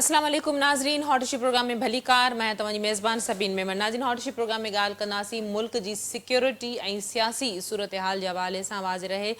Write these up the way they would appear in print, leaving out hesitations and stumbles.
अस्सलाम वालेकुम नाज़रीन, हॉटशी प्रोग्राम में भली कार। मैं तव्हांजी मेज़बान सबीन मेमन। नाज़रीन, हॉटशी प्रोग्राम में ॻाल्हि कंदासीं मुल्क जी सिक्योरिटी ऐं सियासी सूरत हाल जे हवाले सां। वाज़ रहे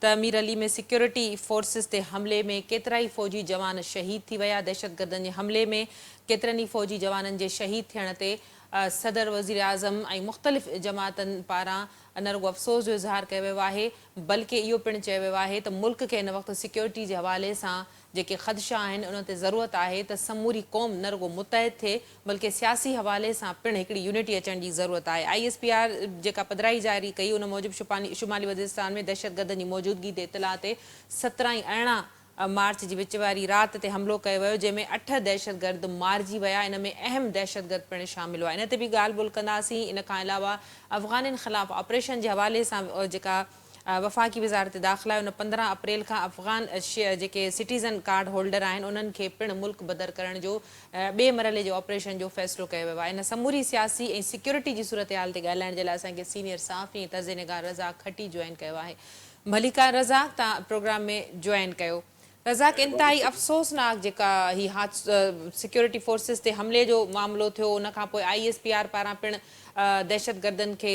त मीर अली में सिक्योरिटी फोर्सिस ते हमले में केतिरा ई फ़ौजी जवान शहीद थी विया। दहशतगर्दनि जे हमले में केतिरनि ई फ़ौजी जवाननि जे शहीद थियण ते सदर वज़ीर आज़म ऐं मुख़्तलिफ़ जमातनि पारां न रुॻो अफ़सोस जो इज़हार कयो वियो आहे, बल्कि इहो पिणु चयो वियो आहे त मुल्क खे हिन वक़्तु सिक्योरिटी जे हवाले सां जेके ख़दशा आहिनि उन ते ज़रूरत आहे त समूरी क़ौम न रुॻो मुतहद थिए, बल्कि सियासी हवाले सां पिणु हिकिड़ी यूनिटी अचण जी ज़रूरत आहे। ISPR जेका पधिराई जारी कई उन मूजिबि शुमाली वज़ीरिस्तान में दहशतगर्दनि जी मौजूदगी ते इतला ते 17 ऐं 18 मार्च जी विच वारी राति ते हमिलो कयो वियो, जंहिंमें 8 दहशतगर्द मारिजी विया। इन में अहम दहशतगर्द पिणु शामिल हुआ। इन ते बि ॻाल्हि ॿोल्हि कंदासीं। इन खां अलावा अफ़गाननि ख़िलाफ़ ऑपरेशन जे हवाले सां जेका वफ़ाक़ी वज़ारत दाख़िला उन 15 अप्रैल खां अफ़गान जेके सिटीज़न कार्ड होल्डर आहिनि उन्हनि खे पिणु मुल्क बदर करण जो ॿिए मरहले जे ऑपरेशन जो फ़ैसिलो कयो वियो आहे। इन समूरी सियासी ऐं सिक्योरिटी जी सूरत हाल ते ॻाल्हाइण जे लाइ असांखे सीनियर सहाफ़ी ऐं तर्ज़निगार रज़ाक खटी जॉइन कयो आहे। भलीका रज़ाक, तव्हां प्रोग्राम में जॉइन कयो। रज़ाक, इंतिहाई अफ़सोसनाक जेका ही सिक्योरिटी फोर्सिस ते हमले जो मामिलो थियो, उन खां पोइ ISPR पारां पिणु दहशतगर्दनि खे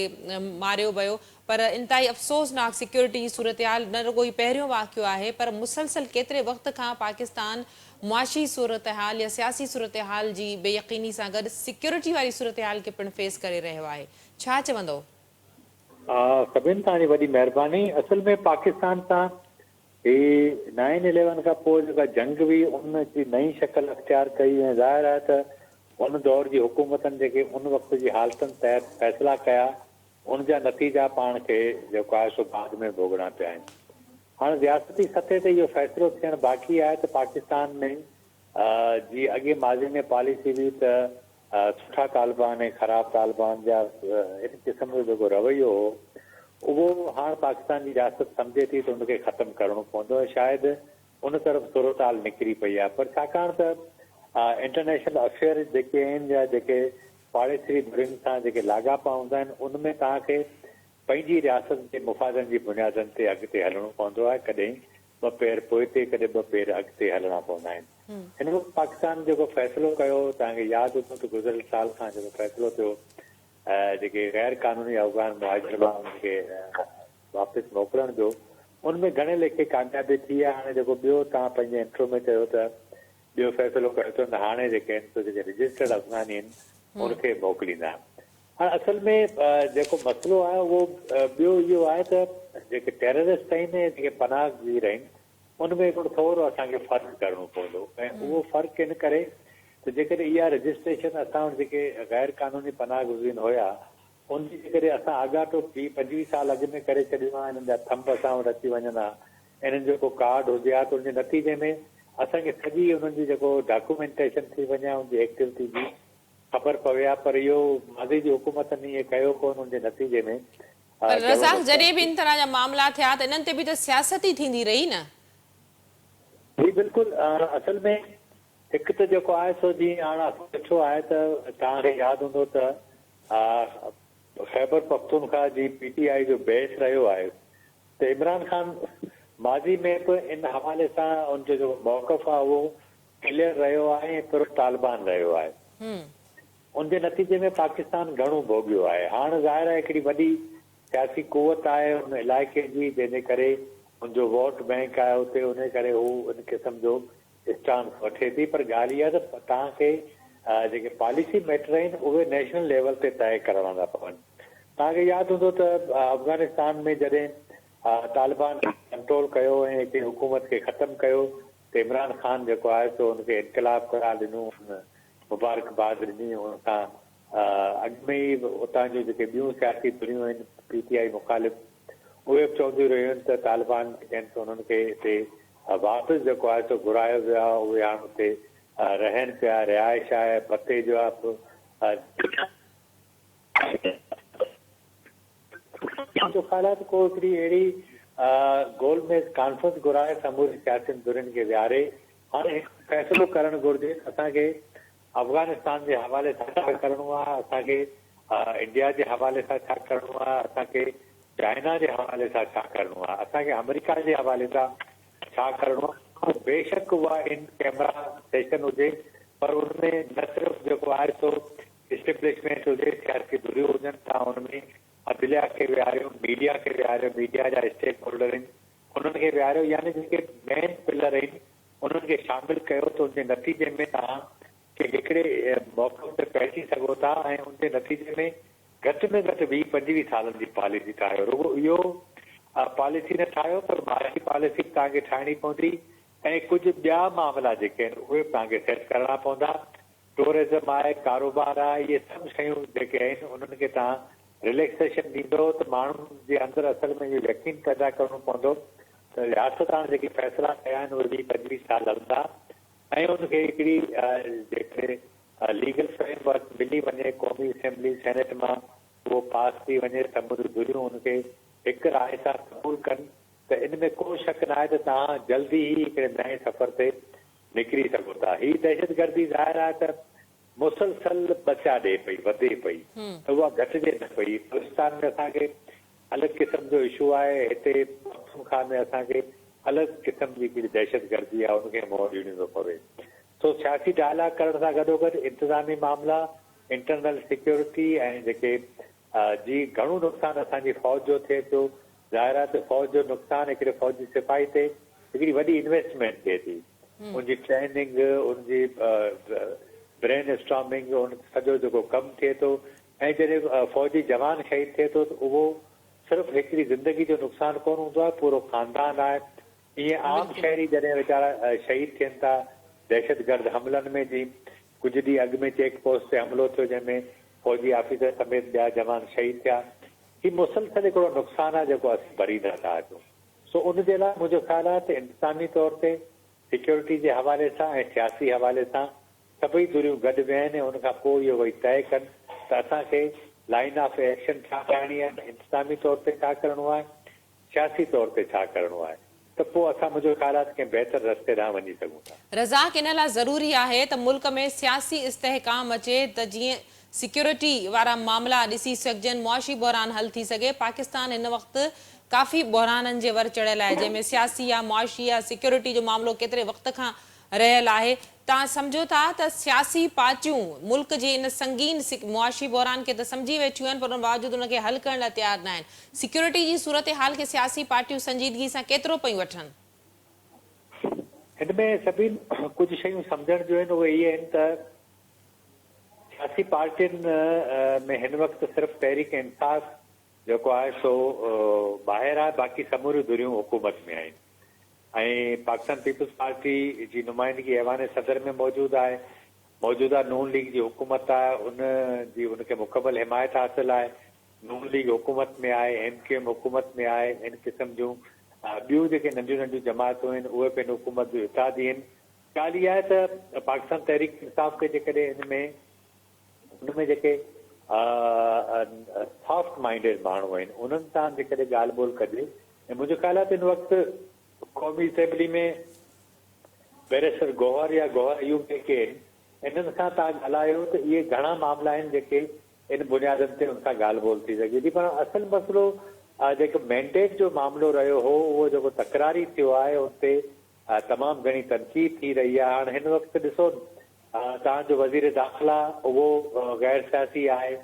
मारियो वियो, पर इंतिहाई अफ़सोसनाक सिक्योरिटी जी सूरत हाल न रुॻो ई पहिरियों वाक़ियो आहे, पर मुसलसल केतिरे वक़्त खां पाकिस्तान मुआशी सूरत हाल या सियासी सूरत हाल जी बेयकीनी सां गॾु सिक्योरिटी वारी सूरत हाल खे पिणु फेस करे रहियो आहे। छा चवंदो? सभिनि तव्हांजी वॾी महिरबानी। असल में पाकिस्तान सां ही 9/11 खां पोइ जेका जंग हुई उन जी नई शक्ल अख़्तियार कई ऐं ज़ाहिर आहे त उन दौर जी हुकूमतनि जेके उन वक़्त जी हालतुनि तहत फ़ैसिला कया उनजा नतीजा पाण खे जेको आहे सो बाद में भोगणा पिया आहिनि। हाणे रियासती सतह ते इहो फ़ैसिलो थियणु बाक़ी आहे त पाकिस्तान में जी अॻे माज़ी में पॉलिसी हुई त सुठा तालिबान ऐं ख़राब तालिबान जा इन क़िस्म जो जेको रवैयो हो उहो हाणे पाकिस्तान जी रियासत सम्झे थी त उनखे ख़तमु करणो पवंदो ऐं शायदि उन तरफ़ सूरत हाल निकिरी पई आहे। पर छाकाणि त इंटरनेशनल अफेयर जेके आहिनि या जेके पाड़ेसरी मुल्कनि सां जेके लाॻापा हूंदा आहिनि उनमें तव्हांखे पंहिंजी रियासत जे मुफ़ादनि जी बुनियादनि ते अॻिते हलणो पवंदो आहे। कॾहिं 2 पेर पोइते, कॾहिं 2 पेर अॻिते हलणा पवंदा आहिनि। हिन वक़्तु पाकिस्तान जेको फ़ैसिलो कयो, तव्हांखे यादि हूंदो त गुज़िरियल साल खां जेको फ़ैसिलो थियो जेके गैर क़ानूनी अफ़गान मुहाजिर उनखे वापसि मोकिलण जो, उनमें घणे लेखे कामयाबी थी आहे। हाणे जेको ॿियो तव्हां पंहिंजे इंट्रो में चयो त ॿियो फ़ैसिलो कयो अथनि त हाणे जेके आहिनि सो जेके रजिस्टर्ड अफ़गानी आहिनि उनखे मोकिलींदा। हाणे असल में जेको मसइलो आहे उहो ॿियो इहो आहे त जेके टेररिस्ट आहिनि ऐं जेके पनाह ॻोल्हींदड़ आहिनि उनमें हिकिड़ो थोरो असांखे फ़र्क़ु करणो पवंदो ऐं उहो फ़र्क़ु इन करे त जेकॾहिं इहा रजिस्ट्रेशन असां वटि जेके गैर क़ानूनी पनाह गुज़ीन हुया उनजी जेकॾहिं असां आगाटो 20-25 साल अॻु में करे छॾियो आहे, हिननि जा थंब असां वटि अची वञनि हा, इन्हनि जो को कार्ड हुजे हा त उनजे नतीजे में असांखे सॼी उन्हनि जी जेको डॉक्यूमेंटेशन थी वञे उनजी एक्टिविटी जी ख़बर पवे हा। पर इहो माज़ी जी हुकूमतनि इहे कयो कोन। उनजे नतीजे में रज़ाक, जॾहिं बि इन तरह जा मामला थिया त इन्हनि ते बि त सियासत ई थींदी रही न? जी बिल्कुलु। असल में हिकु त जेको आहे सो जीअं हाणे असां ॾिठो आहे त तव्हांखे यादि हूंदो त ख़ैबर पख्तूनख्वा जी PTI जो बेस रहियो आहे त इमरान ख़ान माज़ी में बि इन हवाले सां उनजो जेको मौक़िफ़ आहे उहो क्लियर रहियो आहे ऐं पूरो तालिबान रहियो आहे। उनजे नतीजे में पाकिस्तान घणो भोॻियो आहे। हाणे ज़ाहिर आहे हिकिड़ी वॾी सियासी कुवत आहे उन इलाइक़े जी जंहिंजे करे उनजो वोट बैंक आहे उते, उन करे हू उन क़िस्म जो स्टांस वठे थी। पर ॻाल्हि इहा त तव्हांखे जेके पॉलिसी मैटर आहिनि उहे नेशनल लेवल ते तइ करणा था पवनि। तव्हांखे यादि हूंदो त अफ़गानिस्तान में जॾहिं तालिबान कंट्रोल कयो ऐं हिते हुकूमत खे ख़तमु कयो त इमरान ख़ान जेको आहे सो उनखे इनकलाब करार ॾिनो, मुबारकबाद ॾिनी। हुन खां अॻु में ई उतां जूं जेके ॿियूं सियासी धुरियूं आहिनि PTI मुख़ालिफ़ उहे बि चवंदियूं रहियूं आहिनि त तालिबान जंहिं उन्हनि खे हिते वापसि जेको आहे सो घुरायो वियो आहे। उहे हाणे हुते रहनि पिया, रिहाइश आहे, पते जो आहे जो ख़्यालात को हिकिड़ी अहिड़ी गोलमेज़ कॉन्फ्रेंस घुराए समूरी सियासी धुरियुनि खे विहारे हाणे हिकु फ़ैसिलो करणु घुरिजे असांखे अफ़गानिस्तान जे हवाले सां छा करिणो आहे, असांखे इंडिया जे हवाले सां छा करिणो आहे, असांखे चाइना जे हवाले सां छा करिणो आहे, असांखे अमेरिका जे हवाले सां छा करिणो आहे। बेशक उहा इन कैमरा सेशन हुजे, पर उनमें न सिर्फ़ जेको आहे सो इस्टेब्लिशमेंट हुजे, सियासी धुरियूं हुजनि, तव्हां हुनमें अदलिया खे विहारियो, मीडिया खे विहारियो, मीडिया जा स्टेक होल्डर आहिनि उन्हनि खे विहारियो, यानी जेके मेन पिलर आहिनि उन्हनि खे शामिल कयो त उनजे नतीजे में तव्हां खे हिकिड़े मौक़े ते पहुची सघो था ऐं उनजे नतीजे में घटि में घटि 20-25 सालनि जी पॉलिसी ठाहियो। रुॻो इहो पॉलिसी न ठाहियो, पर माली पॉलिसी तव्हांखे ठाहिणी पवंदी ऐं कुझु ॿिया मामला जेके आहिनि उहे तव्हांखे सेट करणा पवंदा। टूरिज़म आहे, कारोबार आहे, इहे सभु शयूं जेके आहिनि उन्हनि खे तव्हां रिलैक्सेशन ॾींदो त माण्हुनि जे अंदरि असल में इहो यकीन पैदा करणो पवंदो त रियासतां जेके फ़ैसिला कया आहिनि उहे 20-25 साल हलंदा ऐं उनखे हिकिड़ी जेके लीगल फ्रेमवर्क मिली वञे, क़ौमी असेंबली सेनेट मां उहो पास थी वञे, समुद्र धुरियूं उनखे हिकु राय सां क़बूल कनि, त इन में को शक न आहे त तव्हां जल्दी ई हिकिड़े नए सफ़र ते निकिरी सघो था। हीअ दहशतगर्दी ज़ाहिर आहे त मुसलसल बचा ॾे पई, वधे पई, उहा घटिजे न पई। पाकिस्तान में असांखे अलॻि क़िस्म जो इशू आहे, हिते पख्तूनख्वा में असांखे अलॻि क़िस्म जी हिकिड़ी दहशतगर्दी आहे, उनखे मुंहुं ॾियणो थो पवे। सो सियासी डायलॉग करण सां गॾोगॾु इंतिज़ामी मामला, इंटरनल सिक्योरिटी ऐं जेके जी घणो नुक़सानु असांजी फ़ौज जो थिए पियो, ज़ाहिर आहे त फ़ौज जो नुक़सानु हिकिड़े फ़ौजी सिपाही ते हिकिड़ी वॾी इन्वेस्टमेंट थिए थी, उनजी ट्रेनिंग, उनजी ब्रेन स्टॉर्मिंग, उन सॼो जेको कमु थिए थो ऐं जॾहिं फ़ौजी जवान शहीद थिए थो त उहो सिर्फ़ु हिकिड़ी ज़िंदगी जो नुक़सानु कोन हूंदो आहे, पूरो ख़ानदान आहे। ईअं आम शहरी जॾहिं वीचारा शहीद थियनि था दहशतगर्द हमलनि में, जी कुझु ॾींहं अॻु में चेक पोस्ट ते हमिलो थियो जंहिंमें फ़ौजी ऑफिसर समेत ॿिया जवान शहीद थिया, हीउ मुसलसल हिकिड़ो नुक़सानु आहे जेको असीं भरी नथा अचूं। सो उनजे लाइ मुंहिंजो ख़्यालु आहे त इंतिज़ामी तौर ते सिक्योरिटी जे हवाले सां ऐं सियासी हवाले सां सभई धुरियूं गॾु वेहनि ऐं उनखां पोइ इहो वरी तइ कनि त असांखे लाइन ऑफ एक्शन छा करणी आहे, इंतिज़ामी तौर ते छा करिणो आहे, सियासी तौर ते छा करिणो आहे, त पोइ असां मुंहिंजो ख़्यालु आहे कंहिं बहितर रस्ते ॾांहुं वञी सघूं था। रज़ाक, इन लाइ ज़रूरी आहे त मुल्क में सियासी इस्तेहकाम अचे त जीअं सिक्योरिटी वारा मामला ॾिसी सघजनि, मुआशी बहरान हल थी सघे। पाकिस्तान हिन वक़्तु काफ़ी बहराननि जे वर चढ़ियल आहे, जंहिंमें सियासी या मुआशी या सिक्योरिटी जो मामलो केतिरे वक़्त खां रहियल आहे। तव्हां सम्झो था त सियासी पार्टियूं मुल्क जे इन संगीन मुआशी बहरान खे त सम्झी वेठियूं आहिनि, पर उन बावजूदि उनखे हल करण लाइ तयारु न आहिनि। सिक्योरिटी जी सूरत हाल खे सियासी पार्टियूं संजीदगी सां केतिरो पियूं वठनि? हिन में सभिनी कुझु शयूं सम्झण जूं आहिनि, उहे इहे आहिनि त सियासी पार्टियुनि में हिन वक़्तु सिर्फ़ु तहरीक इंसाफ़ जेको आहे सो ॿाहिरि आहे, बाक़ी समूरियूं धुरियूं हुकूमत में आहिनि ऐं पाकिस्तान पीपल्स पार्टी जी नुमाइंदगी ऐवान सदर में मौजूदु आहे। मौजूदा नून लीग जी हुकूमत आहे, उन जी उनखे मुकमल हिमायत हासिल आहे। नून लीग हुकूमत में आहे, MQM हुकूमत में आहे। इन क़िस्म जूं ॿियूं जेके नंढियूं नंढियूं जमातूं आहिनि उहे पंहिंजी हुकूमत जो इतादी आहिनि। ॻाल्हि इहा आहे त पाकिस्तान तहरीक इंसाफ़ खे जेकॾहिं उनमें जेके सॉफ्ट माइंडेड माण्हू आहिनि उन्हनि सां जेकॾहिं ॻाल्हि ॿोल कजे, ऐं मुंहिंजो ख़्यालु आहे त हिन वक़्तु क़ौमी असेंबली में बैरिस्टर गौहर या गौहर अयूब जेके आहिनि, इन्हनि सां तव्हां ॻाल्हायो त इहे घणा मामला आहिनि जेके इन बुनियादनि ते उन सां ॻाल्हि ॿोल थी सघे थी। पर असल मसइलो जेको मैंडेट जो मामिलो रहियो हो, उहो जेको तकरारी थियो आहे, उते तमामु घणी तनक़ीद थी रही आहे। हाणे हिन वक़्तु ॾिसो, तव्हांजो वज़ीर दाख़िला उहो गैर सियासी आहे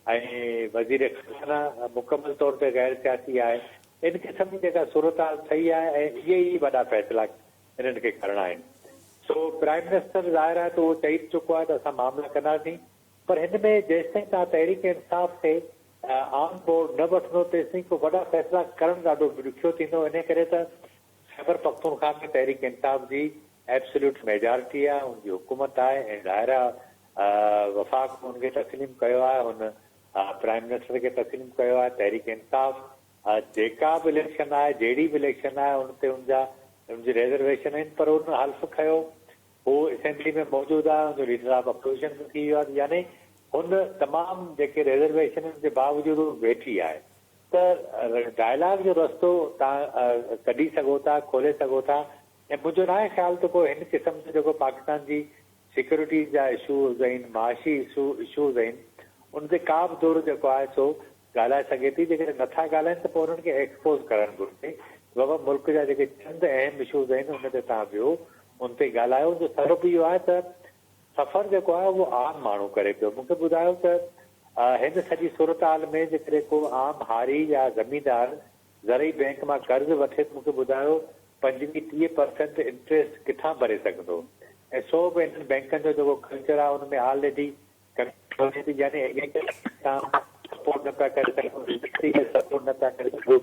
ऐं वज़ीर ख़ज़ाना मुकमल तौर ते गैर सियासी आहे। इन क़िस्म जी जेका सूरत हाल ठही आहे ऐं इहे ई वॾा फ़ैसिला इन्हनि खे करणा आहिनि। सो प्राइम मिनिस्टर ज़ाहिर आहे त उहो चई चुको आहे त असां मामला कंदासीं, पर हिन में जेसिताईं तव्हां तहरीक इंसाफ़ खे आन बोर्ड न वठंदो तेसिताईं को वॾा फ़ैसिला करणु ॾाढो ॾुखियो थींदो। इन करे त ख़ैबर पख्तूनख्वा में तहरीक इंसाफ़ जी एब्सोल्यूट मेजॉरिटी आहे, उनजी हुकूमत आहे ऐं ज़ाहिर आहे वफ़ाक़ उनखे तस्लीम कयो आहे, हुन प्राइम मिनिस्टर खे तस्लीम कयो आहे। तहरीक इंसाफ़ जेका बि इलेक्शन आहे, जहिड़ी बि इलेक्शन आहे, उन ते उनजी रिजर्वेशन आहिनि, पर उन हल्फ़ खयो, हू असेंबली में मौजूदु आहे, उनजो लीडर ऑफ अपोज़िशन बि थी वियो आहे, यानी हुन तमामु जेके रिजर्वेशन जे बावजूदि वेठी आहे। त डायलॉग जो रस्तो तव्हां कढी सघो था, खोले सघो था। ऐं मुंहिंजो न आहे ख़्यालु त को हिन क़िस्म जो जेको पाकिस्तान जी सिक्योरिटी जा इशूज़ आहिनि, माशी इशूज़ आहिनि, उन ते का बि दौरु जेको आहे सो ॻाल्हाए सघे थी। जेकॾहिं नथा ॻाल्हाइनि त पोइ उन्हनि खे एक्सपोज़ करणु घुरिजे बाबा मुल्क जा जेके चंद अहम इशूज़ आहिनि उन ते तव्हां वियो, उन ते ॻाल्हायो। जो सबबु इहो आहे त सफ़र जेको आहे उहो आम माण्हू करे पियो। मूंखे ॿुधायो त हिन सॼी सूरत हाल में जेकॾहिं को आम हारी या ज़मीनदार ज़रई बैंक मां कर्ज़ वठे त मूंखे ॿुधायो 25-30% इंट्रेस्ट किथां भरे सघंदो। ऐं सो बि हिननि बैंकनि जो जेको कल्चर आहे हुन में ऑलरेडी यानी सपोर्ट न पिया करे सघो, सपोर्ट न पिया करे सघो,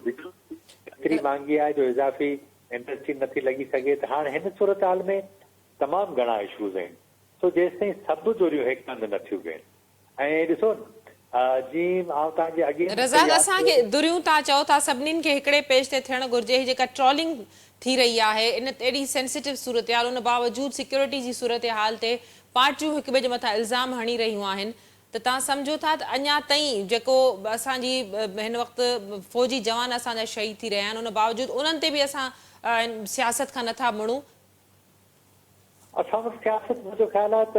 एतिरी महांगी आहे जो इज़ाफ़ी इंडस्ट्री नथी लॻी सघे। त हाणे हिन सूरत हाल में तमामु घणा इशूज़ आहिनि। सो जेसिताईं सभु जोड़ियूं हिकु हंधि नथियूं कनि। ऐं ॾिसो जीअं आउं तव्हांजे अॻे रज़ाक, असांखे दुरियूं तव्हां चओ था सभिनीनि खे हिकिड़े पेज ते थियणु घुरिजे। जेका ट्रोलिंग थी रही आहे इन एॾी सेंसिटिव सूरत हाल, उन बावजूदि सिक्योरिटी जी सूरत हाल ते पार्टियूं हिक ॿिए जे मथां इल्ज़ाम हणी रहियूं आहिनि। त तव्हां सम्झो था त अञा ताईं जेको असांजी हिन वक़्तु फ़ौजी जवान असांजा शहीद थी रहिया आहिनि, उन बावजूदि उन्हनि ते बि असां सियासत खां नथा मुड़ूं। असां वटि सियासत मुंहिंजो ख़्यालु आहे त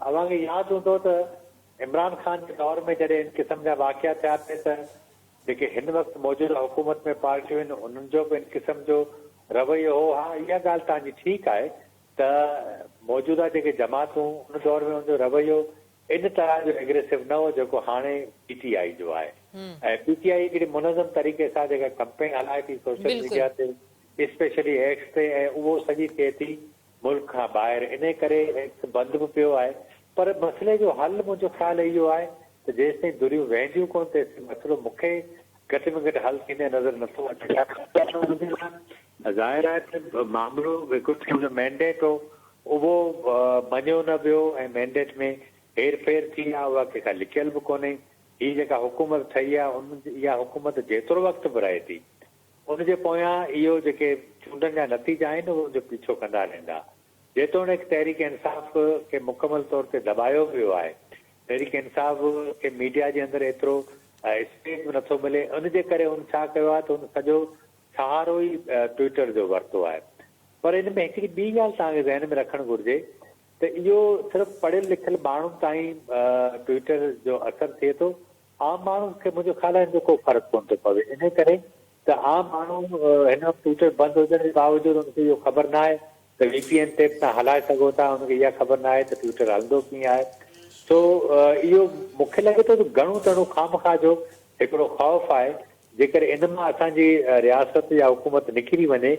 अव्हांखे यादि हूंदो त इमरान ख़ान जे दौर में जॾहिं इन क़िस्म जा वाक़िया थिया पिए त जेके हिन वक़्तु मौजूदा हुकूमत में पार्टियूं आहिनि उन्हनि जो बि इन क़िस्म जो रवैयो हो। हा, इहा ॻाल्हि तव्हांजी ठीकु आहे त मौजूदा जेके जमातूं उन दौर में उनजो रवैयो इन तरह जो एग्रेसिव न हो जेको हाणे PTI जो आहे। ऐं PTI हिकिड़ी मुनज़म तरीक़े सां जेका कंपेन हलाए थी सोशल मीडिया ते, स्पेशली एक्स ते, ऐं उहो सॼी थिए थी मुल्क खां ॿाहिरि। इन करे एक्स बंदि बि पियो आहे। पर मसइले जो हल मुंहिंजो ख़्यालु इहो आहे त जेसिताईं दुरियूं वेंदियूं कोन तेसिताईं मसइलो मूंखे घटि में घटि हल थींदे नज़र नथो अचे। ज़ाहिर आहे त मामिलो मैंडेट हो उहो मञियो न वियो ऐं मैंडेट में हेर फेर थी आहे, उहा कंहिंखां लिकियल बि कोन्हे। हीअ जेका हुकूमत ठही आहे उन इहा हुकूमत जेतिरो वक़्तु बि रहे थी उनजे पोयां इहो जेके चूंडनि जा नतीजा आहिनि उनजो पीछो कंदा रहंदा। जेतोणीकि तहरीक इंसाफ़ खे मुकमल तौर ते दॿायो वियो आहे, तहरीक इंसाफ़ खे मीडिया जे अंदरि एतिरो स्पेस बि नथो मिले, उनजे करे हुन छा कयो आहे त हुन सॼो सहारो ई ट्विटर जो वरितो आहे। पर इन में हिकिड़ी ॿी ॻाल्हि तव्हांखे ज़हन में रखणु घुरिजे त इहो सिर्फ़ु पढ़ियल लिखियल माण्हुनि ताईं ट्विटर जो असरु थिए थो। आम माण्हुनि खे मुंहिंजो ख़्यालु आहे हिन जो को फ़र्क़ु कोन थो पवे। इन करे त आम माण्हू हिन वक़्तु ट्विटर बंदि हुजण जे बावजूदि हुनखे इहो ख़बर न आहे त VPN ते तव्हां हलाए सघो था, हुनखे इहा ख़बर न आहे त ट्विटर हलंदो कीअं आहे। सो इहो मूंखे लॻे थो त घणो तणो खामखा जो हिकिड़ो ख़ौफ़ आहे। जेकर इन मां असांजी रियासत या हुकूमत निकिरी वञे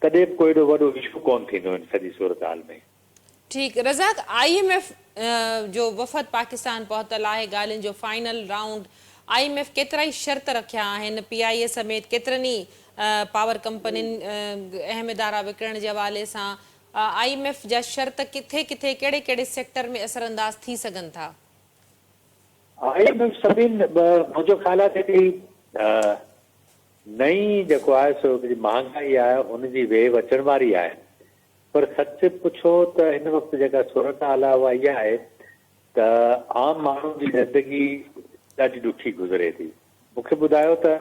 तॾहिं बि को एॾो वॾो इशू कोन थींदो हिन सॼी सूरत हाल में। ठीक रज़ाक, IMF जो वफ़द पाकिस्तान पहुतल आहे, ॻाल्हियुनि जो फाइनल राउंड। IMF केतिरा ई शर्त रखिया आहिनि, PIA समेत केतिरनि ई पावर कंपनियुनि अहम इदारा विकिणण जे हवाले सां। IMF जा शर्त किथे किथे कहिड़े कहिड़े सेक्टर में असरअंदाज थी सघनि था? IMF सभिनि मुंहिंजो ख़्यालु आहे त नई जेको आहे सो महांगाई आहे उनजी वेव अचण वारी आहे। पर सच पुछो त हिन वक़्तु जेका सूरत हाल आहे उहा इहा आहे त आम माण्हुनि जी ज़िंदगी ॾाढी ॾुखी गुज़रे थी। मूंखे ॿुधायो त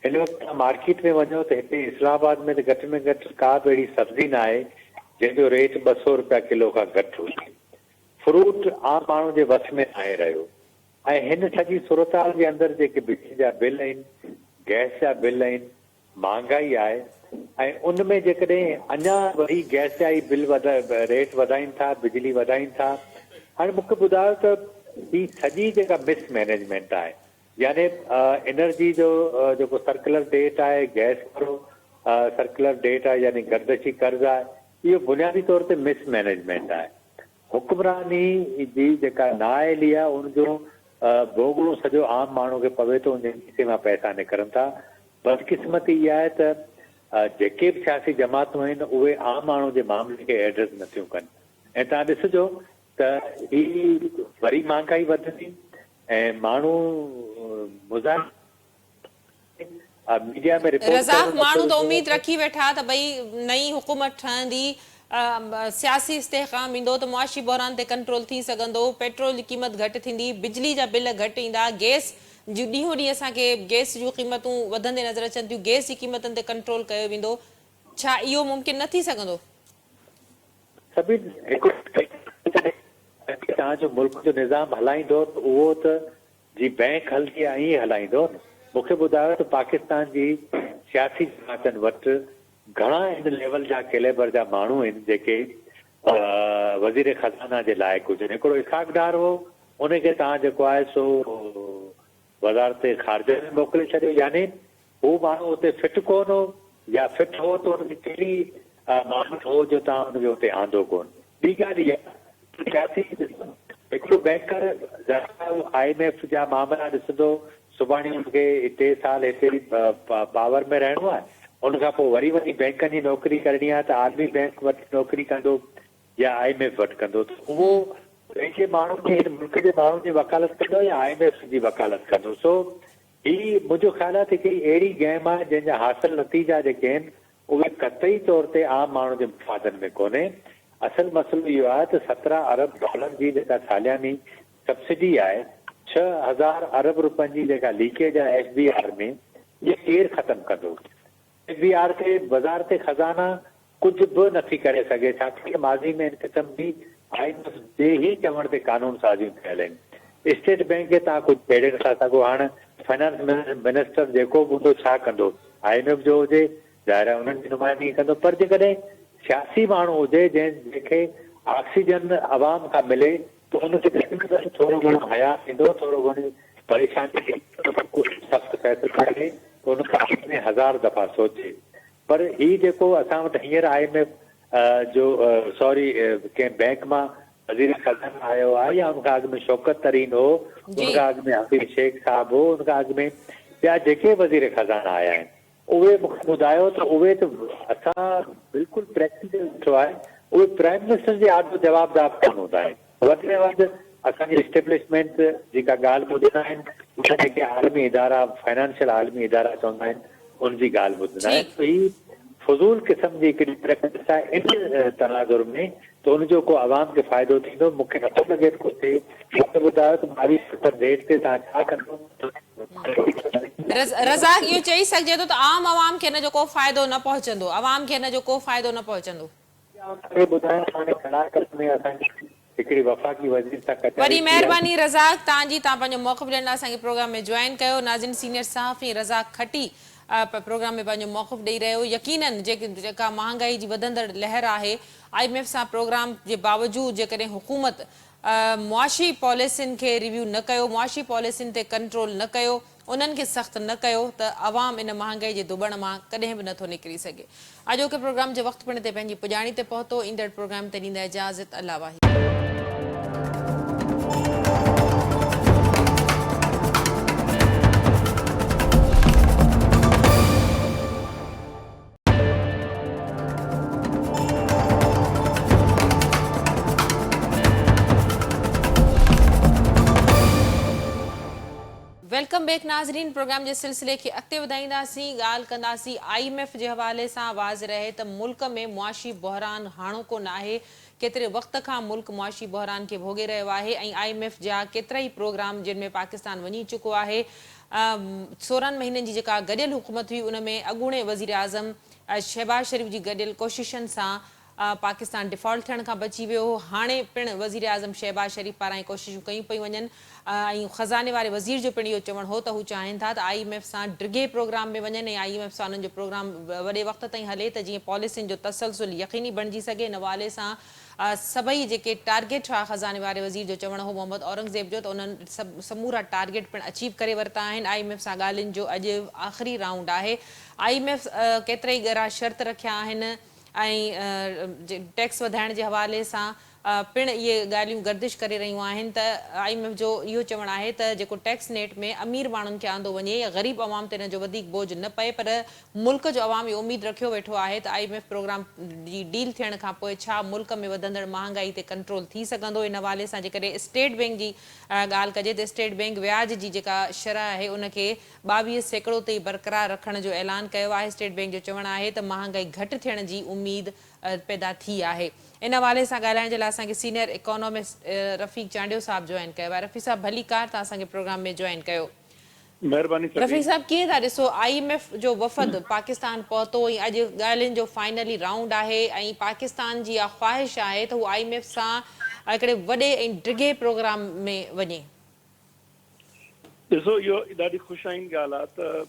हिन वक़्तु तव्हां मार्केट में वञो त हिते इस्लामाबाद में त घटि में घटि का बि अहिड़ी सब्ज़ी न आहे जंहिंजो रेट 200 रुपया किलो खां घटि हुजे। फ्रूट आम माण्हू जे वस में न आहे रहियो। ऐं हिन सॼी सूरत हाल जे अंदरि जेके बिजली जा बिल आहिनि, गैस जा बिल आहिनि, महांगाई आहे, ऐं उन में जेकॾहिं अञा वरी गैस जा ई बिल रेट वधाइनि था, बिजली वधाइनि था। हाणे मूंखे ॿुधायो त ही सॼी जेका मिसमैनेजमेंट आहे, यानी एनर्जी जो जेको सर्कुलर डेट आहे, गैस वारो सर्कुलर डेट आहे, यानी गर्दशी कर्ज़ आहे, इहो बुनियादी तौर ते मिसमैनेजमेंट आहे। हुक्मरानी जी जेका नाअहली आहे उनजो भोगड़ो सॼो आम माण्हू खे पवे थो, उनजे खीसे मां पैसा निकिरनि था। बदकिस्मती इहा आहे त जेके बि सियासी जमातूं आहिनि उहे आम माण्हू जे मामले खे एड्रेस नथियूं कनि। ऐं तव्हां ॾिसिजो त ही वरी महांगाई वधंदी ऐं माण्हू मीडिया में रज़ाक, माण्हू त उम्मीद रखी वेठा त भई नई हुकूमत ठहंदी, सियासी इस्तेहकाम ईंदो त मुआशी बहरान ते कंट्रोल थी सघंदो, पेट्रोल जी क़ीमत घटि थींदी, बिजली जा बिल घटि ईंदा, गैस जूं ॾींहों ॾींहुं असांखे गैस जूं क़ीमतूं वधंदे नज़र अचनि थियूं, गैस जी क़ीमतनि ते कंट्रोल कयो वेंदो। छा इहो मुमकिन न थी सघंदो? तव्हांजो मुल्क जो निज़ाम हलाईंदो त उहो त जी बैंक हलंदी आहे ईअं हलाईंदो। मूंखे ॿुधायो त पाकिस्तान जी सियासी जमातनि वटि घणा इन लेवल जा कैलेबर जा माण्हू आहिनि जेके वज़ीर खज़ाना जे लाइक़ु हुजनि। हिकिड़ो इसाकदार हो, उनखे तव्हां जेको आहे सो वज़ारत ख़ारिजे में मोकिले छॾियो, यानी हू माण्हू हुते फिट कोन हो, या फिट हो त हुनखे कहिड़ी माण्हू हो जो तव्हां हुनखे हुते आंदो कोन। ॿी ॻाल्हि इहा सियासी हिकिड़ो बैंकर IMF जा मामला ॾिसंदो, सुभाणे हुनखे 3 साल हिते पावर में रहणो आहे, उनखां पोइ वरी वरी बैंकनि जी नौकिरी करणी आहे त आर्मी बैंक वटि नौकिरी कंदो या IMF वटि कंदो, त उहो पंहिंजे माण्हुनि खे हिन मुल्क जे माण्हुनि जी वकालत कंदो या IMF जी वकालत कंदो। सो ही मुंहिंजो ख़्याल आहे त हिकिड़ी अहिड़ी गेम आहे जंहिंजा हासिल नतीजा जेके आहिनि उहे कतई तौर ते आम माण्हू जे मुफ़ादनि में कोन्हे। असल मसइलो इहो आहे त $17 अरब जी जेका सालियानी सब्सिडी आहे, 6000 अरब रुपयनि जी जेका लीकेज आहे SBR में, इहे केरु ख़तमु कंदो? SBR खे वज़ारत खज़ाना कुझु बि नथी करे सघे, छाकाणि माज़ी में हिन क़िस्म जी IMF जे ई चवण ते कानून साज़ियूं थियल आहिनि। स्टेट बैंक खे तव्हां कुझु छेड़े नथा सघो। हाणे फाइनेंस मिनिस्टर जेको बि हूंदो छा कंदो? IMF जो हुजे, ज़ाहिर आहे उन्हनि जी नुमाइंदगी कंदो। पर जेकॾहिं सियासी माण्हू हुजे जंहिंखे ऑक्सीजन आवाम खां मिले त हुनखे थोरो घणो हया थींदो, थोरो घणी परेशानी सख़्तु फ़ैसिलो खणे त हुन खां में 1000 दफ़ा सोचे। पर ही जेको असां वटि हींअर IMF जो सॉरी कंहिं बैंक मां वज़ीर खज़ाना आयो आहे, या उनखां अॻु में शौकत तरीन हो, उनखां अॻु में हफीज़ शेख साहिबु हो, उनखां अॻु में ॿिया जेके वज़ीर खज़ाना आया आहिनि, उहे मूंखे ॿुधायो त उहे त असां बिल्कुलु प्रैक्टिकल ॾिठो आहे, उहे प्राइम मिनिस्टर जे आॾो जवाबदार कोन हूंदा आहिनि। वधि में वधि असांजी इस्टेब्लिशमेंट जेका ॻाल्हि ॿुधंदा आहिनि, उहे जेके आलमी इदारा फाइनेंशियल आलमी इदारा चवंदा आहिनि, उनजी ॻाल्हि ॿुधंदा आहिनि। त ही फज़ूल क़िस्म जी हिकिड़ी प्रैक्टिस आहे इन तनाज़ुर में, त हुनजो को आवाम खे फ़ाइदो थींदो मूंखे नथो लॻे त कुझु थिए। मूंखे ॿुधायो त 22 रेट ते तव्हां छा कंदो? रज़ाक, इहो चई सघिजे थो त आम आवाम खे हिन जो को फ़ाइदो न पहुचंदो, आवाम खे हिन जो को फ़ाइदो न पहुचंदो? हिकिड़ी वफ़ाक़ी वज़ीर सां वॾी महिरबानी रज़ाक तव्हांजी, तव्हां पंहिंजो मौक़िफ़ ॾियण लाइ असांखे प्रोग्राम में जॉइन कयो। नाज़रीन, सीनियर सहाफ़ी रज़ाक खटी प्रोग्राम में पंहिंजो मौक़िफ़ ॾेई रहियो। यकीनन जेका महांगाई जी वधंदड़ लहर आहे, IMF सां प्रोग्राम जे बावजूदि जेकॾहिं हुकूमत मुआशी पॉलिसियुनि खे रिव्यू न कयो, मुआशी पॉलिसियुनि ते कंट्रोल न कयो, उन्हनि खे सख़्तु न कयो, त अवाम इन महांगाई जे दुबण मां कॾहिं बि नथो निकिरी सघे। अॼोके प्रोग्राम जे वक़्तु पिण ते पंहिंजी पुॼाणी ते पहुतो। ईंदड़ प्रोग्राम ते ॾींदा इजाज़त। अल्लाह वाहिद। वेलकम बैक नाज़रीन, प्रोग्राम जे सिलसिले खे अॻिते वधाईंदासीं। ॻाल्हि कंदासीं IMF जे हवाले सां। वाज़ रहे त मुल्क में मुआशी बहरान हाणोको न आहे। केतिरे वक़्त खां मुल्क मुआशी बहरान खे भोॻे रहियो आहे ऐं IMF जा केतिरा ई प्रोग्राम जिन में पाकिस्तान वञी चुको आहे। 16 महीननि जी जेका गॾियल हुकूमत हुई, उन में अॻूणे वज़ीर आज़म शहबाज़ शरीफ़ जी गॾियल कोशिशनि सां पाकिस्तान डिफॉल्ट थियण खां बची वियो हो। हाणे पिण वज़ीर आज़म शहबाज़ शरीफ़ पारां कोशिशूं कयूं पई वञनि ऐं ख़ज़ाने वारे वज़ीर जो पिण इहो चवणु हो त हू चाहिनि था त IMF सां डिघे प्रोग्राम में वञनि ऐं IMF सां उन्हनि जो प्रोग्राम वॾे वक़्त ताईं हले त जीअं पॉलिसियुनि जो तसलसुल यक़ीनी बणिजी सघे। इन हवाले सां सभई जेके टारगेट हुआ ख़ज़ाने वारे वज़ीर जो चवणु हो मोहम्मद औरंगज़ेब जो, त उन्हनि समूरा टारगेट पिण अचीव करे वरिता आहिनि। IMF सां ॻाल्हियुनि जो अॼु आख़िरी राउंड आहे। IMF केतिरा ई ॻरा शर्त रखिया आहिनि ऐं टैक्स वधाइण जे हवाले सां पिण इहे ॻाल्हियूं गर्दिश करे रहियूं आहिनि। त IMF जो इहो चवणु आहे त जेको टैक्स नेट में अमीर माण्हुनि खे आंदो वञे या ग़रीब अवाम ते हिन जो वधीक बोझ न पए, पर मुल्क जो अवाम इहो उमेदु रखियो वेठो आहे त IMF प्रोग्राम जी डील थियण खां पोइ छा मुल्क में वधंदड़ महांगाई ते कंट्रोल थी सघंदो। इन हवाले सां जेकॾहिं स्टेट बैंक जी ॻाल्हि कजे त स्टेट बैंक व्याज जी जेका शरह आहे उनखे 22% ते बरक़रार रखण जो ऐलान कयो आहे। स्टेट बैंक जो चवणु आहे त महांगाई घटि थियण जी उमेद पैदा थी आहे। इन हवाले सां ॻाल्हाइण जे लाइ असांखे सीनियर इकोनॉमिस्ट रफ़ीक चांडियो साहब जॉइन कयो आहे। रफ़ीक साहब भली कार, तव्हां असांखे प्रोग्राम में जॉइन कयो। महिरबानी। रफ़ीक साहब, कीअं था ॾिसो IMF जो वफ़द पाकिस्तान पहुतो ऐं अॼु ॻाल्हियुनि जो फाइनली राउंड आहे ऐं पाकिस्तान जी इहा ख़्वाहिश आहे त हू IMF सां हिकिड़े वॾे ऐं डिघे प्रोग्राम में वञे? ॾिसो, इहो ॾाढी ख़ुशाइन ॻाल्हि आहे त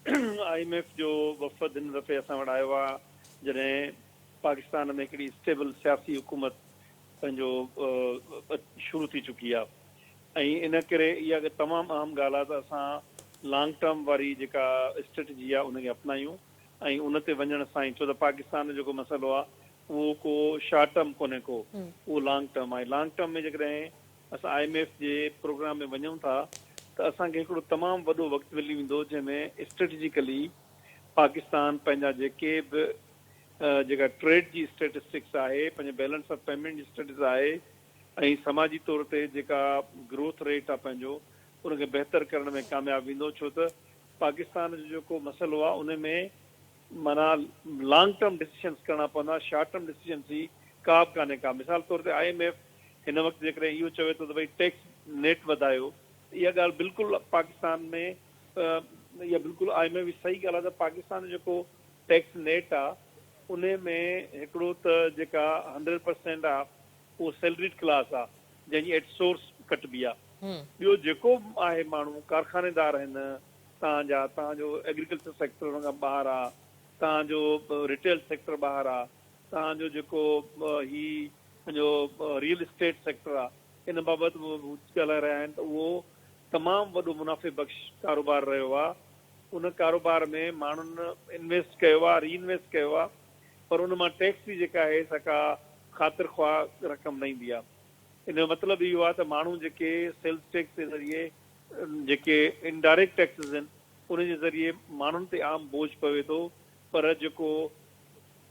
IMF जो वफ़द हिन दफ़े असां वटि आयो आहे जॾहिं पाकिस्तान में हिकिड़ी स्टेबल सियासी हुकूमत पंहिंजो शुरू थी चुकी आहे ऐं इन करे इहा तमामु अहम ॻाल्हि आहे त असां लॉन्ग टर्म वारी जेका स्ट्रेटजी आहे उनखे अपनायूं ऐं उन ते वञण सां ई, छो त पाकिस्तान जो जेको मसइलो आहे उहो को शॉर्ट टर्म कोन्हे को, उहो लॉन्ग टर्म आहे। लॉन्ग टर्म में जेकॾहिं असां IMF जे प्रोग्राम में वञूं था त असांखे हिकिड़ो तमामु वॾो वक़्तु मिली वेंदो जंहिंमें स्ट्रेटेजिकली पाकिस्तान पंहिंजा जेके बि जेका ट्रेड जी स्टेटिस्टिक्स आहे, पंहिंजे बैलेंस ऑफ पेमेंट जी स्टेटस आहे ऐं समाजी तौर ते जेका ग्रोथ रेट आहे पंहिंजो उनखे बहितर करण में कामयाबु वेंदो, छो त पाकिस्तान जो जेको मसइलो आहे उन में माना लॉन्ग टर्म डिसीजन्स करणा पवंदा, शॉर्ट टर्म डिसीजन्स ही का बि कान्हे का। मिसाल तौर ते IMF हिन वक़्तु जेकॾहिं इहो चवे थो त भई टैक्स नेट वधायो, इहा ॻाल्हि बिल्कुलु पाकिस्तान में इहा बिल्कुलु IMF जी सही ॻाल्हि आहे त पाकिस्तान जो जेको टैक्स नेट आहे उन में हिकिड़ो त जेका 100% आहे उहो सैलरीड क्लास आहे जंहिंजी एट सोर्स कटबी आहे। ॿियो जेको आहे माण्हू कारखानेदार आहिनि तव्हांजो एग्रीकल्चर सेक्टर हुन खां ॿाहिरि आहे, तव्हांजो रिटेल सेक्टर ॿाहिरि आहे, तव्हांजो जेको ही पंहिंजो रियल इस्टेट सेक्टर आहे, इन बाबति ॻाल्हाए रहिया आहिनि त उहो तमामु वॾो मुनाफ़े बख़्श कारोबार रहियो आहे। उन कारोबार में माण्हुनि इन्वेस्ट कयो आहे, रीइन्वेस्ट कयो आहे, पर उन मां टैक्स जी जेका आहे सका ख़ातिर ख़्वाह रक़म न ईंदी आहे। इन जो मतिलबु इहो आहे त माण्हू जेके सेल्स टैक्स जे ज़रिए जेके इनडायरेक्ट टैक्सिस आहिनि उन जे ज़रिए माण्हुनि ते आम बोझ पवे थो, पर जेको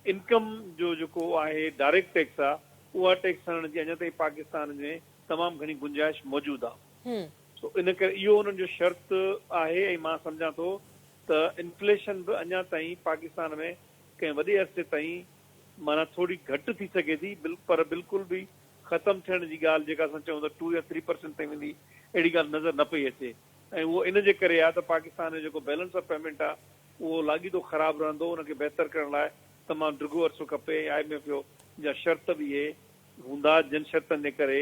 इनकम जो जेको आहे डायरेक्ट टैक्स आहे उहा टैक्स हणण जी अञा ताईं पाकिस्तान में तमामु घणी गुंजाइश मौजूदु आहे। सो इन करे इहो उन्हनि जो शर्त आहे ऐं मां सम्झां थो त इन्फ्लेशन बि अञा ताईं पाकिस्तान में कंहिं वॾे अरसे ताईं माना थोरी घटि थी सघे थी, पर बिल्कुलु बि ख़तमु थियण जी ॻाल्हि जेका असां चऊं त 2 या 3% ताईं वेंदी, अहिड़ी ॻाल्हि नज़र न पई अचे। ऐं उहो इन जे करे आहे त पाकिस्तान जो जेको बैलेंस ऑफ पेमेंट आहे उहो लाॻीतो ख़राबु रहंदो, उनखे बहितर करण लाइ तमामु डिघो अरसो खपे। IMF जा शर्त बि इहे हूंदा जिन शर्तनि जे करे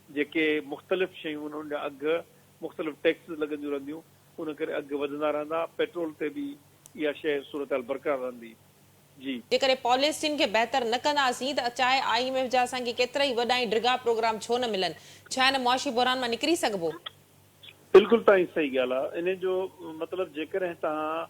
जेके मुख़्तलिफ़ शयूं उन्हनि जा अघु मुख़्तलिफ़ टैक्सिस लॻंदियूं रहंदियूं, उन करे अघु वधंदा रहंदा, पेट्रोल ते बि इहा शइ सूरत हाल बरक़रार रहंदी। जी, जेकॾहिं पॉलिसियुनि खे बहितर न कंदासीं त चाहे IMF जा असांखे केतिरा ई वॾा ऐं डिघा प्रोग्राम छो न मिलनि, छा हिन मुआशी बहरान मां निकिरी सघिबो? बिल्कुलु तव्हांजी सही ॻाल्हि आहे। इन जो मतिलबु जेकॾहिं तव्हां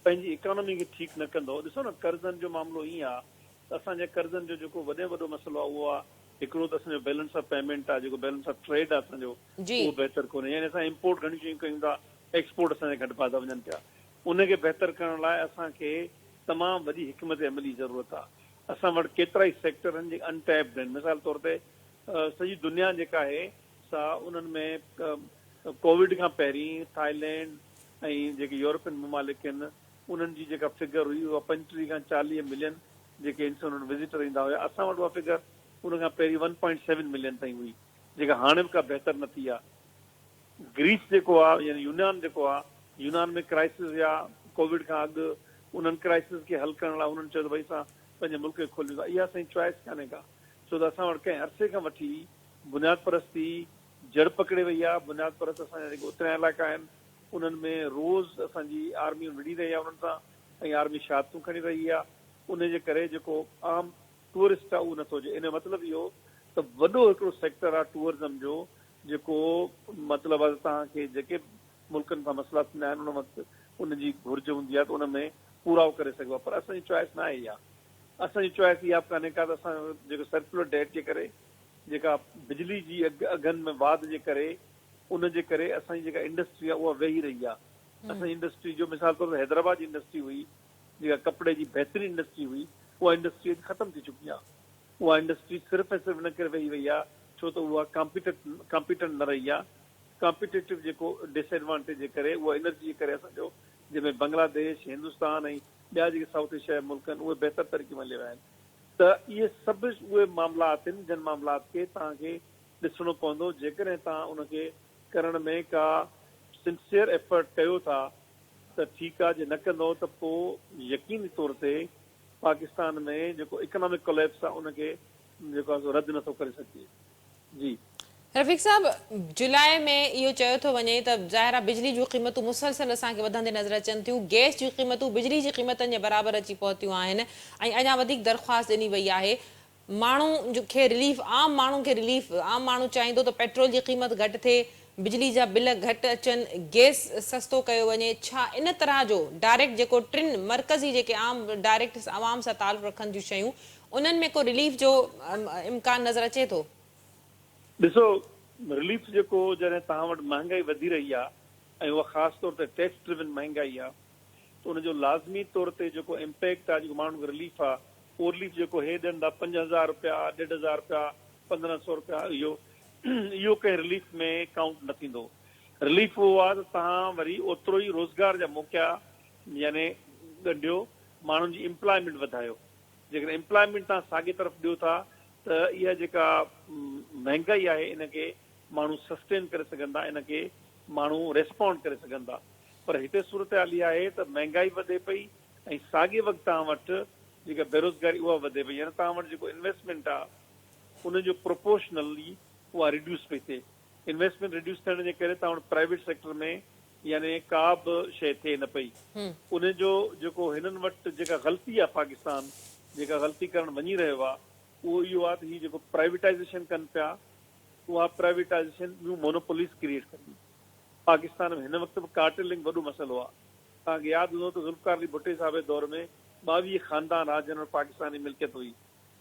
पंहिंजी इकोनॉमी खे ठीकु न कंदो, ॾिसो न कर्ज़नि जो मामिलो ईअं आहे त असांजे कर्ज़नि जो जेको वॾो मसइलो आहे उहो आहे हिकिड़ो त असांजो बैलेंस ऑफ पेमेंट आहे, जेको बैलेंस ऑफ ट्रेड आहे असांजो उहो बहितर कोन्हे, यानी असां इम्पोर्ट घणी शयूं कयूं था, एक्सपोर्ट असांजे घटि था वञनि पिया। उनखे बहितर करण लाइ असांखे तमामु वॾी हिकमत अमली ज़रूरत आहे। असां वटि केतिरा ई सेक्टर आहिनि जेके अनटैप्ड आहिनि। मिसाल तौर ते सॼी दुनिया जेका आहे सा उन्हनि में कोविड खां पहिरीं थाईलैंड ऐं जेके यूरोपियन ममालिक आहिनि उन्हनि जी जेका फिगर हुई उहा 35 खां 40 मिलियन जेके इंसान विज़िटर ईंदा हुया। असां वटि उहा फिगर उन खां पहिरीं 1.7 मिलियन ताईं हुई, जेका हाणे बि का बहितर न थी आहे। ग्रीस जेको आहे यानी यूनान जेको आहे, यूनान में क्राइसिस या कोविड खां अॻु उन्हनि क्राइसिस खे हल करण लाइ उन्हनि चयो त भई असां पंहिंजे मुल्क खे खोलियूं था। इहा असांजी चॉइस कान्हे का, छो त असां वटि कंहिं अरसे खां वठी बुनियाद परस्ती जड़ पकिड़े वई आहे। बुनियाद परस्त असांजा जेके उतरिया इलाइक़ा आहिनि उन्हनि में रोज़ असांजी आर्मी विढ़ी रही आहे उन्हनि सां, ऐं आर्मी शादतूं खणी रही आहे। उन जे करे जेको आम टूरिस्ट आहे उहो नथो अचे। इन जो मतिलबु इहो त वॾो हिकिड़ो सेक्टर आहे टूरिज़म जो, जेको मतिलबु आहे तव्हांखे जेके मुल्कनि खां मसइला थींदा आहिनि उन वक़्तु उनजी घुर्ज हूंदी आहे त उन में पूरा करे सघिबो आहे। पर असांजी चॉइस न आहे इहा। असांजी चॉइस इहा बि कान्हे का त असां जेको सर्कुलर डेट जे करे जेका बिजली जी अघनि में वाध जे करे उनजे करे असांजी जेका इंडस्ट्री आहे उहा वेही रही आहे। असांजी इंडस्ट्री जो मिसाल तौर ते हैदराबाद जी इंडस्ट्री हुई, जेका कपिड़े जी बहितरीन इंडस्ट्री हुई, उहा इंडस्ट्री ख़तमु थी चुकी आहे। उहा इंडस्ट्री सिर्फ़ु ऐं सिर्फ़ु इन करे वेही वई आहे छो त उहा कॉम्पिटेंट न रही आहे। कॉम्पिटेटिव जेको डिसएडवांटेज जे करे उहा एनर्जी जे करे असांजो जंहिंमें बांग्लादेश, हिंदुस्तान ऐं ॿिया जेके साउथ एशिया मुल्क आहिनि उहे बहितर तरीक़े में हली विया आहिनि। त इहे सभु उहे मामलात आहिनि जिन मामलात खे तव्हांखे ॾिसणो पवंदो। जेकॾहिं तव्हां उनखे करण में का सिंसियर एफर्ट कयो था त ठीकु आहे, जे न कंदो त पोइ यकीनी तौर ते पाकिस्तान में जेको इकोनॉमिक कोलैप्स आहे उनखे जेको आहे रद्द नथो करे सघिजे। जी, रफ़ीक साहब, जुलाई में इहो चयो थो वञे त ज़ाहिर आहे बिजली जूं क़ीमतूं मुसलसल असांखे वधंदे नज़र अचनि थियूं, गैस जूं क़ीमतूं बिजली जी क़ीमतनि जे बराबरि अची पहुतियूं आहिनि ऐं अञा वधीक दरख़्वास्त ॾिनी वई आहे। माण्हू खे रिलीफ, आम माण्हू खे रिलीफ, आम माण्हू चाहींदो त पेट्रोल जी क़ीमत घटि थिए, बिजली जा बिल घटि अचनि, गैस सस्तो कयो वञे। छा इन तरह जो डायरेक्ट जेको टिनि मर्कज़ी जेके आम डायरेक्ट आवाम सां तालुक़ रखनि थियूं शयूं, उन्हनि में को रिलीफ जो इम्कान नज़र अचे थो? ॾिसो, रिलीफ जेको जॾहिं तव्हां वटि महांगाई वधी रही आहे ऐं उहा ख़ासि तौर ते टैक्स ड्रिवन महांगाई आहे, त उनजो लाज़मी तौर ते जेको इम्पैक्ट आहे, जेको माण्हुनि खे रिलीफ आहे, उहो रिलीफ जेको हे ॾियनि था 5,000 रुपया, 1,500 रुपया, 1,500 रुपया, इहो कंहिं रिलीफ में काउंट न थींदो। रिलीफ उहो आहे त तव्हां वरी ओतिरो ई रोज़गार जा मौक़ा यानी ॻंढियो, माण्हुनि जी एम्प्लॉयमेंट वधायो। जेकॾहिं एम्प्लॉयमेंट तव्हां साॻे तरफ़ ॾियो था त इहा जेका महांगाई आहे इनखे माण्हू सस्टेन करे सघंदा, इनखे माण्हू रेस्पॉन्ड करे सघंदा। पर हिते सूरत हाल इहा आहे त महांगाई वधे पई ऐं साॻे वक़्तु तव्हां वटि जेका बेरोज़गारी उहा वधे पई, यानी तव्हां वटि जेको इन्वेस्टमेंट आहे उनजो प्रोपोर्शनली उहा रिड्यूस पई थिए। इन्वेस्टमेंट रिड्यूस थियण जे करे तव्हां वटि प्राइवेट सेक्टर में यानी का बि शइ थिए न पई। उनजो जेको हिननि वटि जेका ग़लती आहे, पाकिस्तान जेका ग़लती करणु वञी रहियो आहे, उहो इहो आहे त हीअ जेको प्राइवेटाइज़ेशन कनि पिया, उहा प्राइवेटाइज़ेशन ॿियूं मोनोपोलीज़ क्रिएट कंदी। पाकिस्तान में हिन वक़्तु बि कार्टेलिंग वॾो मसइलो आहे। तव्हांखे यादि हूंदो त ज़ुल्फ़िकार अली भुट्टो साहिब जे दौर में 22 ख़ानदान आहे जिन वटि पाकिस्तानी मिल्कियत हुई।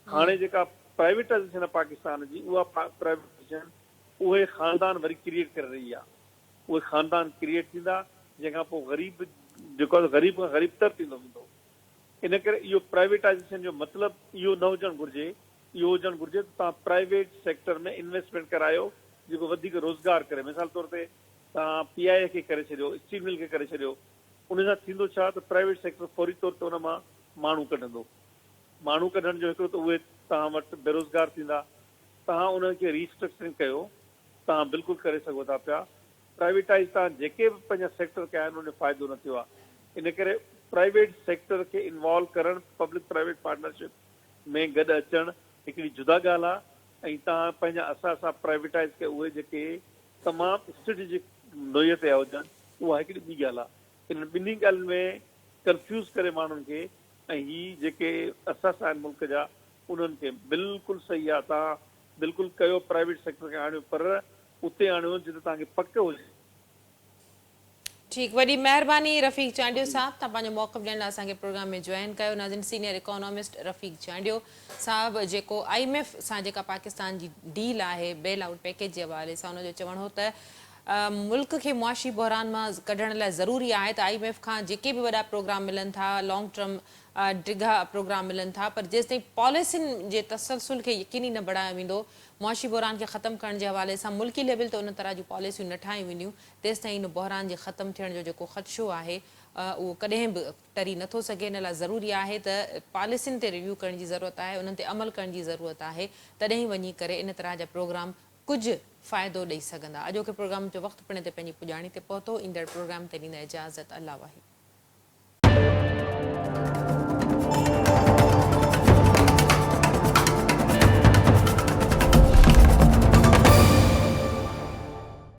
हाणे जेका प्राइवेटाइज़ेशन आहे पाकिस्तान जी, उहा प्राइवेटाइज़ेशन उहे ख़ानदान वरी क्रिएट करे रही आहे। उहे ख़ानदान क्रिएट थींदा जंहिंखां पोइ ग़रीब जेको आहे ग़रीब खां ग़रीब तर थींदो वेंदो। इन करे इहो प्राइवेटाइज़ेशन जो मतिलबु इहो न हुजणु घुरिजे। इहो हुजणु घुरिजे त तव्हां प्राइवेट सेक्टर में इन्वेस्टमेंट करायो जेको वधीक रोज़गार करे। मिसाल तौर ते तव्हां PIA खे करे छॾियो, स्टील मिल खे करे छॾियो, उन सां थींदो छा त प्राइवेट सेक्टर फौरी तौर ते उन मां माण्हू कढंदो। माण्हू कढण जो हिकिड़ो त उहे तव्हां वटि बेरोज़गार थींदा। तव्हां उनखे रीस्ट्रक्चरिंग कयो, तव्हां बिल्कुलु करे सघो था पिया। प्राइवेटाइज़ तव्हां जेके बि पंहिंजा सेक्टर कया आहिनि उनजो फ़ाइदो न थियो आहे। इन करे प्राइवेट सेक्टर खे इन्वॉल्व करणु, पब्लिक प्राइवेट पार्टनरशिप में गॾु अचणु हिकिड़ी जुदा ॻाल्हि आहे। ऐं तव्हां पंहिंजा असां प्राइवेटाइज़ कयो उहे जेके तमामु स्ट्रेटेजिक नोयत जा हुजनि, उहा हिकिड़ी ॿी ॻाल्हि आहे। इन ॿिन्ही ॻाल्हियुनि में कंफ्यूज़ करे माण्हुनि खे ऐं ही जेके असास आहिनि मुल्क जा उन्हनि खे बिल्कुलु सही आहे। तव्हां बिल्कुलु कयो, प्राइवेट सेक्टर खे आणियो, पर उते आणियो जिते तव्हांखे पक हुजे। ठीकु, वॾी महिरबानी रफ़ीक चांडियो साहब, तव्हां पंहिंजो मौक़िफ़ ॾियण लाइ असांखे प्रोग्राम में जॉइन कयो। नाज़रीन, सीनियर इकोनॉमिस्ट रफ़ीक चांडियो साहब जेको IMF सां जेका पाकिस्तान जी डील आहे बेल आउट पैकेज जे हवाले सां, उनजो चवणु हो त मुल्क खे मुआशी बहरान मां कढण लाइ ज़रूरी आहे त IMF खां जेके बि वॾा प्रोग्राम मिलनि था, लॉन्ग टर्म डिघा प्रोग्राम मिलनि था, पर जेसिताईं पॉलिसियुनि जे तसलसल खे यकीनी न बढ़ायो वेंदो, मुआशी बहरान खे ख़तमु करण जे हवाले सां मुल्की लेवल ते उन तरह जूं पॉलिसियूं न ठाहियूं वेंदियूं, तेसिताईं इन बहरान जे ख़तमु थियण जो जेको ख़दशो आहे उहो कॾहिं बि टरी नथो सघे। इन लाइ ज़रूरी आहे त पॉलिसियुनि ते रिव्यू करण जी ज़रूरत आहे, उन्हनि ते अमल करण जी ज़रूरत आहे, तॾहिं वञी करे इन तरह जा प्रोग्राम कुझु फ़ाइदो ॾेई सघंदा। अॼोके प्रोग्राम जो वक़्तु पिण ते पंहिंजी पुॼाणी ते पहुतो। ईंदड़ प्रोग्राम ते ॾींदा इजाज़त। अल्लाह वाहिद।